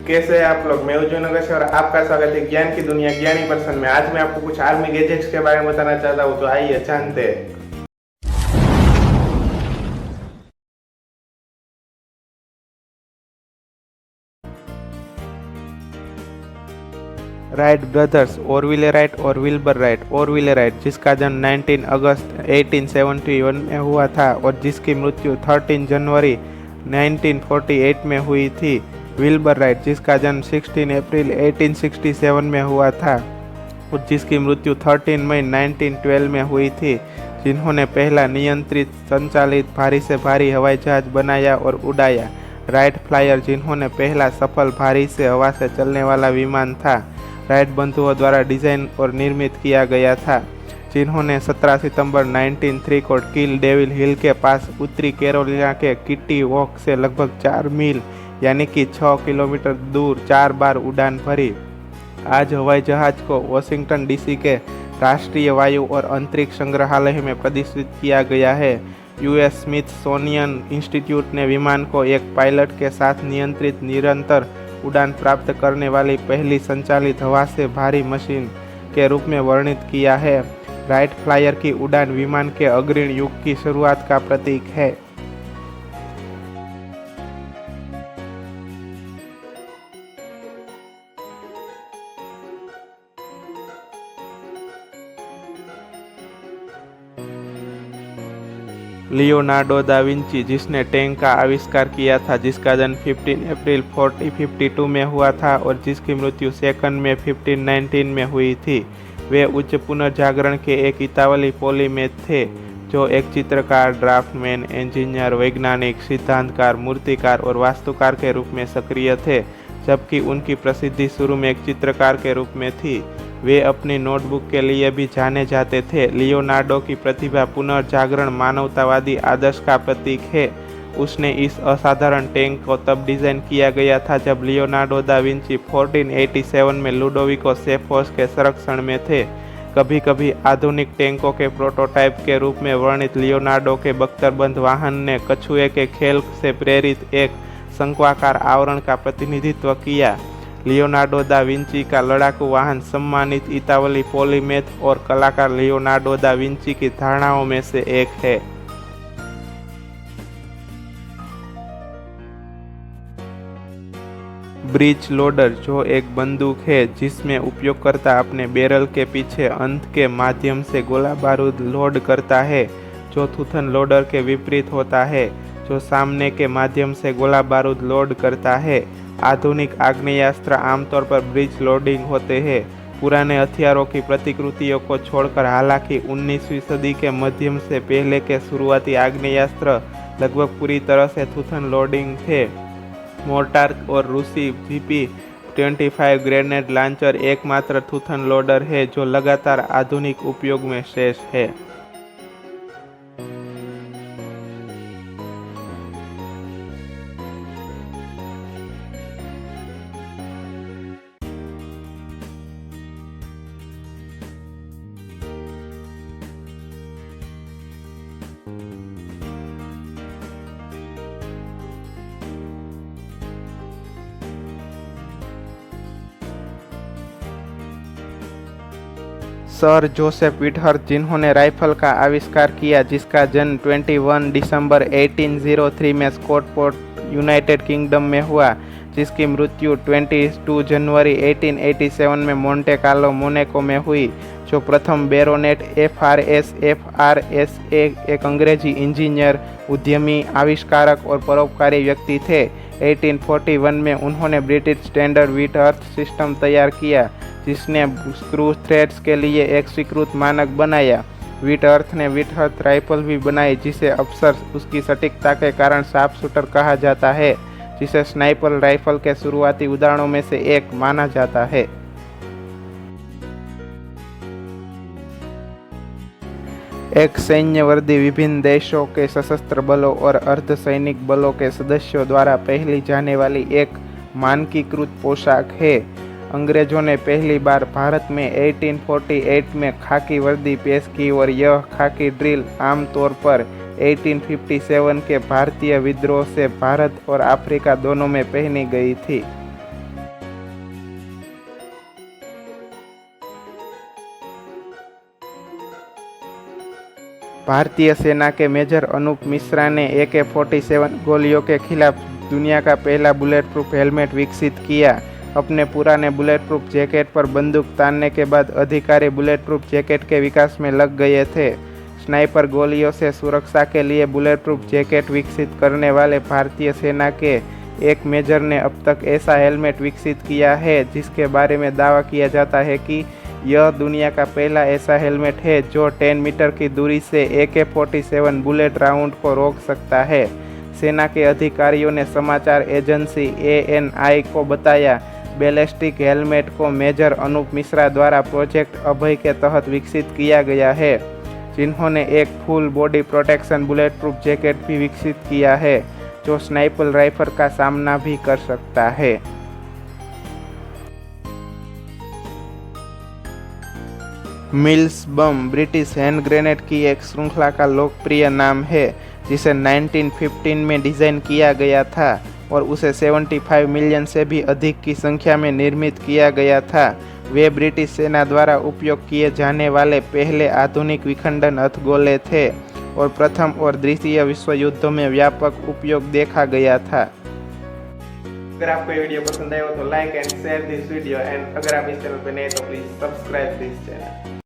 कैसे हैं आप लोग। मैं उज्जवल नगर से और आपका स्वागत है ज्ञान की दुनिया ज्ञानी पर्सन में। आज मैं आपको कुछ आर्मी गैजेट्स के बारे में बताना चाहता हूँ, तो आइए जानते हैं। राइट ब्रदर्स, ऑरविले राइट और विल्बर राइट। ऑरविले राइट जिसका जन्म 19 अगस्त 1871 में हुआ था और जिसकी मृत्यु 13 जनवरी 1948 में हुई थी। विल्बर राइट जिसका जन्म 16 अप्रैल 1867 में हुआ था और जिसकी मृत्यु 13 मई 1912 में हुई थी, जिन्होंने पहला नियंत्रित संचालित भारी से भारी हवाई जहाज बनाया और उड़ाया। राइट फ्लायर जिन्होंने पहला सफल भारी से हवा से चलने वाला विमान था, राइट बंधुओं द्वारा डिजाइन और निर्मित किया गया था, जिन्होंने 17 सितंबर 1903 को किल डेविल हिल के पास उत्तरी कैरोलिना के किटी वॉक से लगभग 4 मील यानी कि 6 किलोमीटर दूर 4 बार उड़ान भरी। आज हवाई जहाज को वाशिंगटन डीसी के राष्ट्रीय वायु और अंतरिक्ष संग्रहालय में प्रदर्शित किया गया है। यूएस स्मिथसोनियन इंस्टीट्यूट ने विमान को एक पायलट के साथ नियंत्रित निरंतर उड़ान प्राप्त करने वाली पहली संचालित हवा से भारी मशीन के रूप में वर्णित किया है। राइट फ्लायर की उड़ान विमान के अग्रणी युग की शुरुआत का प्रतीक है। लियोनार्डो दा विंची जिसने टैंक का आविष्कार किया था, जिसका जन्म 15 अप्रैल 1452 में हुआ था और जिसकी मृत्यु 2 मई 1519 में हुई थी। वे उच्च पुनर्जागरण के एक इतालवी पॉलीमैथ थे जो एक चित्रकार, ड्राफ्टमैन, इंजीनियर, वैज्ञानिक, सिद्धांतकार, मूर्तिकार और वास्तुकार के रूप में सक्रिय थे, जबकि उनकी प्रसिद्धि शुरू में एक चित्रकार के रूप में थी। वे अपनी नोटबुक के लिए भी जाने जाते थे। लियोनार्डो की प्रतिभा पुनर्जागरण मानवतावादी आदर्श का प्रतीक है। उसने इस असाधारण टैंक को तब डिजाइन किया गया था जब लियोनार्डो दा विंची 1487 में लुडोविको सेफोस के संरक्षण में थे। कभी कभी आधुनिक टैंकों के प्रोटोटाइप के रूप में वर्णित लियोनार्डो के बख्तरबंद वाहन ने कछुए के खेल से प्रेरित एक शंक्वाकार आवरण का प्रतिनिधित्व किया। लियोनार्डो दा विंची का लड़ाकू वाहन सम्मानित इतालवी पॉलीमैथ और कलाकार लियोनार्डो दा विंची की धारणाओं में से एक है। ब्रीच लोडर जो एक बंदूक है जिसमें उपयोगकर्ता अपने बैरल के पीछे अंत के माध्यम से गोला बारूद लोड करता है, जो थूथन लोडर के विपरीत होता है जो सामने के माध्यम से गोला बारूद लोड करता है। आधुनिक आग्नेयास्त्र आमतौर पर ब्रिज लोडिंग होते हैं। पुराने हथियारों की प्रतिकृतियों को छोड़कर, हालांकि 19वीं सदी के मध्यम से पहले के शुरुआती आग्नेयास्त्र लगभग पूरी तरह से थूथन लोडिंग थे। मोर्टार और रूसी GP-25 ग्रेनेड लॉन्चर एकमात्र थूथन लोडर है जो लगातार आधुनिक उपयोग में शेष है। सर जोसेफ व्हिटहर्थ जिन्होंने राइफल का आविष्कार किया, जिसका जन्म 21 दिसंबर 1803 में स्कॉटपोर्ट, यूनाइटेड किंगडम में हुआ, जिसकी मृत्यु 22 जनवरी 1887 में मोंटे कार्लो, मोनाको में हुई, जो प्रथम बैरोनेट FRS एक अंग्रेजी इंजीनियर, उद्यमी, आविष्कारक और परोपकारी व्यक्ति थे। 1841 में उन्होंने ब्रिटिश स्टैंडर्ड व्हिटहर्थ सिस्टम तैयार किया, जिसने स्क्रू थ्रेड्स के लिए एक स्वीकृत मानक बनाया। व्हिटहर्थ ने व्हिटहर्थ राइफल भी बनाई, जिसे अक्सर उसकी सटीकता के कारण शार्प शूटर कहा जाता है, जिसे स्नाइपर राइफल के शुरुआती उदाहरणों में से एक माना जाता है। एक सैन्य वर्दी विभिन्न देशों के सशस्त्र बलों और अर्धसैनिक बलों के सदस्यों द्वारा पहनी जाने वाली एक मानकीकृत पोशाक है। अंग्रेजों ने पहली बार भारत में 1848 में खाकी वर्दी पेश की और यह खाकी ड्रिल आमतौर पर 1857 के भारतीय विद्रोह से भारत और अफ्रीका दोनों में पहनी गई थी। भारतीय सेना के मेजर अनूप मिश्रा ने AK-47 गोलियों के खिलाफ दुनिया का पहला बुलेट प्रूफ हेलमेट विकसित किया। अपने पुराने बुलेट प्रूफ जैकेट पर बंदूक तानने के बाद अधिकारी बुलेट प्रूफ जैकेट के विकास में लग गए थे। स्नाइपर गोलियों से सुरक्षा के लिए बुलेट प्रूफ जैकेट विकसित करने वाले भारतीय सेना के एक मेजर ने अब तक ऐसा हेलमेट विकसित किया है जिसके बारे में दावा किया जाता है कि यह दुनिया का पहला ऐसा हेलमेट है जो 10 मीटर की दूरी से AK-47 बुलेट राउंड को रोक सकता है। सेना के अधिकारियों ने समाचार एजेंसी ANI को बताया, बैलिस्टिक हेलमेट को मेजर अनूप मिश्रा द्वारा प्रोजेक्ट अभय के तहत विकसित किया गया है, जिन्होंने एक full body protection bullet proof jacket भी विकसित किया है जो स्नाइपर राइफल का सामना भी कर सकता है। मिल्स बम ब्रिटिश हैंड ग्रेनेड की एक श्रृंखला का लोकप्रिय नाम है जिसे 1915 में डिज़ाइन किया गया था और उसे 75 मिलियन से भी अधिक की संख्या में निर्मित किया गया था। वे ब्रिटिश सेना द्वारा उपयोग किए जाने वाले पहले आधुनिक विखंडन हथगोले थे और प्रथम और द्वितीय विश्व युद्धों में व्यापक उपयोग देखा गया था। अगर आपको ये वीडियो पसंद आया हो तो like and share this video and अगर आप इस चैनल पर नए तो प्लीज सब्सक्राइब दिस चैनल।